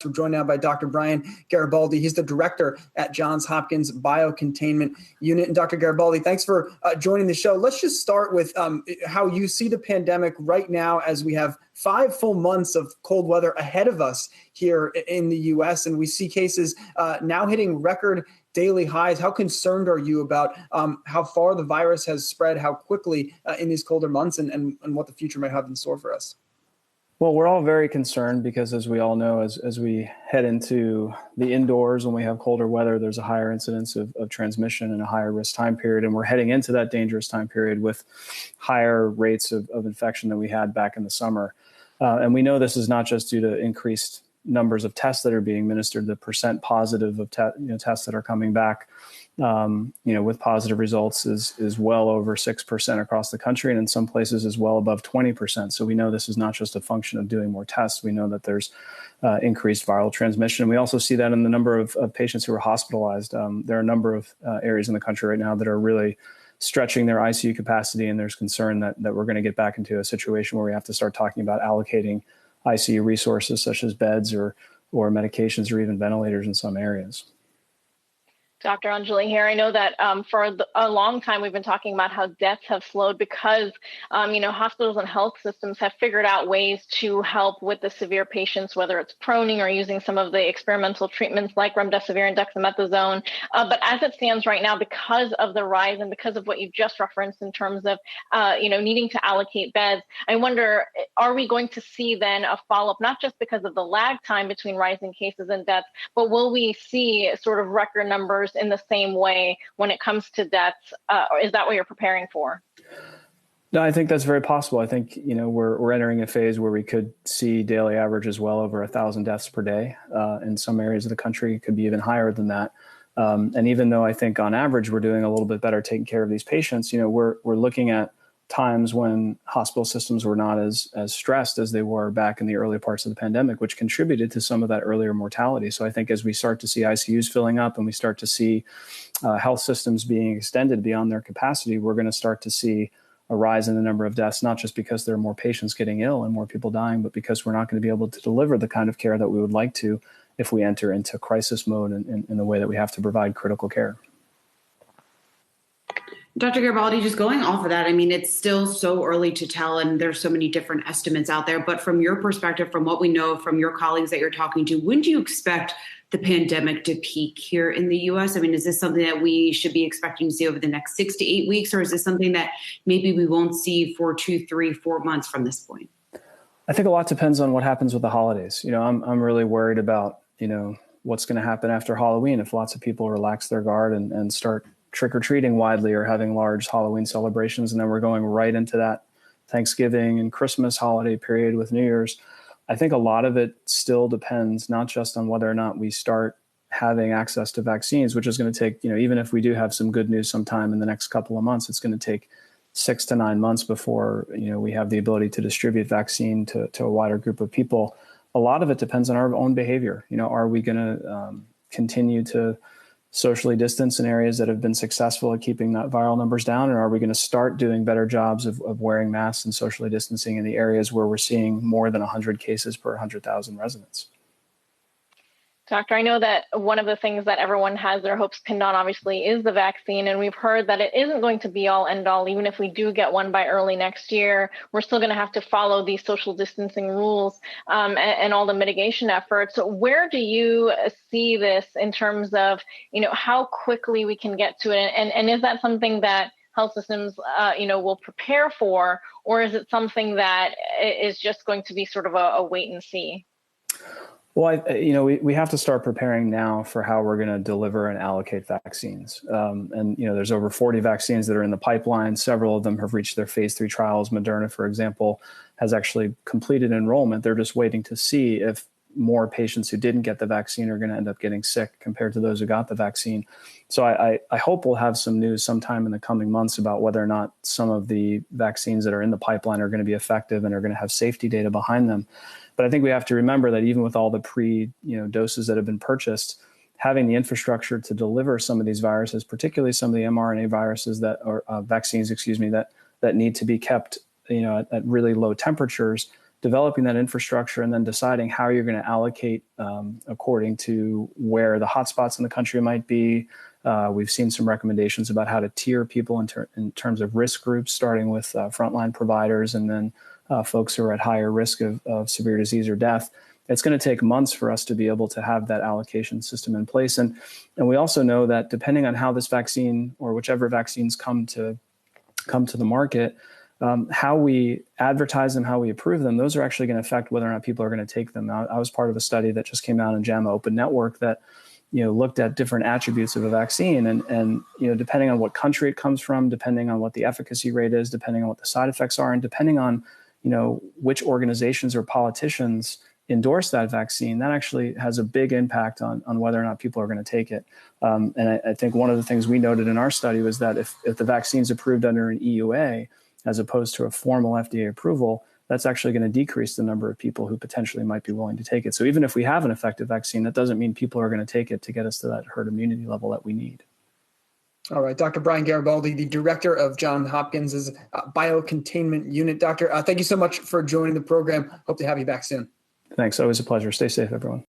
We're joined now by Dr. Brian Garibaldi. He's the director at Johns Hopkins Biocontainment Unit. And Dr. Garibaldi, thanks for joining the show. Let's just start with how you see the pandemic right now as we have 5 full months of cold weather ahead of us here in the U.S. And we see cases now hitting record daily highs. How concerned are you about how far the virus has spread, how quickly in these colder months, and what the future might have in store for us? Well, we're all very concerned because, as we all know, as we head into the indoors when we have colder weather, there's a higher incidence of transmission and a higher risk time period. And we're heading into that dangerous time period with higher rates of infection than we had back in the summer. And we know this is not just due to increased numbers of tests that are being administered, the percent positive of tests that are coming back with positive results is well over 6% across the country, and in some places is well above 20%. So we know this is not just a function of doing more tests. We know that there's increased viral transmission. We also see that in the number of patients who are hospitalized. There are a number of areas in the country right now that are really stretching their ICU capacity, and there's concern that we're going to get back into a situation where we have to start talking about allocating ICU resources such as beds or medications or even ventilators in some areas. Dr. Anjali here. I know that for a long time we've been talking about how deaths have slowed because, hospitals and health systems have figured out ways to help with the severe patients, whether it's proning or using some of the experimental treatments like remdesivir and dexamethasone. But as it stands right now, because of the rise and because of what you've just referenced in terms of, needing to allocate beds, I wonder, are we going to see then a follow-up, not just because of the lag time between rising cases and deaths, but will we see sort of record numbers in the same way when it comes to deaths? Or is that what you're preparing for? No, I think that's very possible. I think, we're entering a phase where we could see daily averages well over 1,000 deaths per day. In some areas of the country, it could be even higher than that. And even though I think on average, we're doing a little bit better taking care of these patients, we're looking at times when hospital systems were not as stressed as they were back in the early parts of the pandemic, which contributed to some of that earlier mortality. So I think as we start to see ICUs filling up and we start to see health systems being extended beyond their capacity, we're going to start to see a rise in the number of deaths, not just because there are more patients getting ill and more people dying, but because we're not going to be able to deliver the kind of care that we would like to if we enter into crisis mode in the way that we have to provide critical care. Dr. Garibaldi, just going off of that, it's still so early to tell, and there's so many different estimates out there. But from your perspective, from what we know from your colleagues that you're talking to, when do you expect the pandemic to peak here in the U.S.? Is this something that we should be expecting to see over the next 6 to 8 weeks, or is this something that maybe we won't see for 2, 3, 4 months from this point? I think a lot depends on what happens with the holidays. I'm really worried about, what's going to happen after Halloween if lots of people relax their guard and start trick-or-treating widely or having large Halloween celebrations, and then we're going right into that Thanksgiving and Christmas holiday period with New Year's. I think a lot of it still depends not just on whether or not we start having access to vaccines, which is going to take, even if we do have some good news sometime in the next couple of months, it's going to take 6 to 9 months before, we have the ability to distribute vaccine to a wider group of people. A lot of it depends on our own behavior. Are we going to continue to socially distance in areas that have been successful at keeping that viral numbers down? Or are we going to start doing better jobs of wearing masks and socially distancing in the areas where we're seeing more than 100 cases per 100,000 residents? Doctor, I know that one of the things that everyone has their hopes pinned on, obviously, is the vaccine. And we've heard that it isn't going to be all end all. Even if we do get one by early next year, we're still going to have to follow these social distancing rules and all the mitigation efforts. So where do you see this in terms of, how quickly we can get to it? And is that something that health systems, will prepare for, or is it something that is just going to be sort of a wait and see? Well, we have to start preparing now for how we're going to deliver and allocate vaccines. There's over 40 vaccines that are in the pipeline. Several of them have reached their phase 3 trials. Moderna, for example, has actually completed enrollment. They're just waiting to see if more patients who didn't get the vaccine are going to end up getting sick compared to those who got the vaccine. So I hope we'll have some news sometime in the coming months about whether or not some of the vaccines that are in the pipeline are going to be effective and are going to have safety data behind them. But I think we have to remember that even with all the doses that have been purchased, having the infrastructure to deliver some of these viruses, particularly some of the mRNA viruses vaccines, that need to be kept, at really low temperatures, developing that infrastructure and then deciding how you're going to allocate according to where the hotspots in the country might be. We've seen some recommendations about how to tier people in terms of risk groups, starting with frontline providers and then folks who are at higher risk of severe disease or death. It's going to take months for us to be able to have that allocation system in place. And we also know that depending on how this vaccine or whichever vaccines come to the market, how we advertise them, how we approve them, those are actually going to affect whether or not people are going to take them. I was part of a study that just came out in JAMA Open Network that looked at different attributes of a vaccine, and depending on what country it comes from, depending on what the efficacy rate is, depending on what the side effects are, and depending on which organizations or politicians endorse that vaccine, that actually has a big impact on whether or not people are going to take it. And I think one of the things we noted in our study was that if the vaccine is approved under an EUA, as opposed to a formal FDA approval, that's actually going to decrease the number of people who potentially might be willing to take it. So even if we have an effective vaccine, that doesn't mean people are going to take it to get us to that herd immunity level that we need. All right, Dr. Brian Garibaldi, the director of Johns Hopkins' Biocontainment Unit. Doctor, thank you so much for joining the program. Hope to have you back soon. Thanks. Always a pleasure. Stay safe, everyone.